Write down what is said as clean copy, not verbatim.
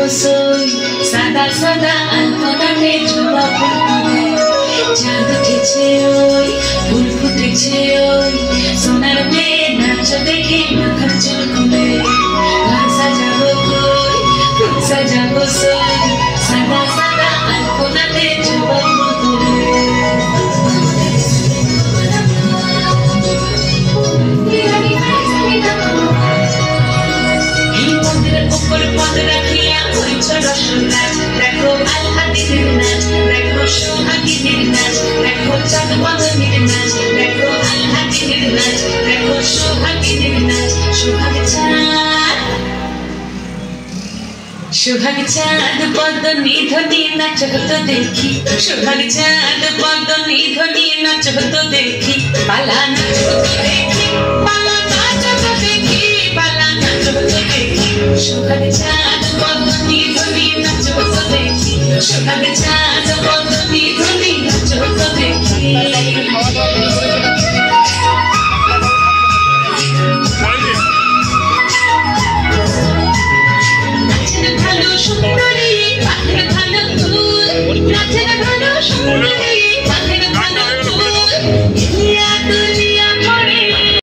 গোসল সাদা সাদা আলপনাতে ঝোলা ফুটে চাঁদ উঠেছে ওই ফুল ফুটেছে ওই সোনার মেয়ে নাচ দেখে মাথার চুল খুলে ঘর সাজাবো কই ফুল সাজাবো সই সাদা সাদা আলপনাতে ঝোলা ফুটে পদ রাখিয়া হইছ রসনাচ দেখো আল্লাদিনের নাচ দেখো সোহাগীদের নাচ দেখো চাঁদ বদনের নাচ দেখো আল্লাদিনের নাচ দেখো সোহাগীদের নাচ সোহাগ চাঁদ বদনী ধ্বনি নাচ হতো দেখি সোহাগ চাঁদ বদনী ধ্বনি নাচ হতো দেখি পালা নাচ হতো দেখি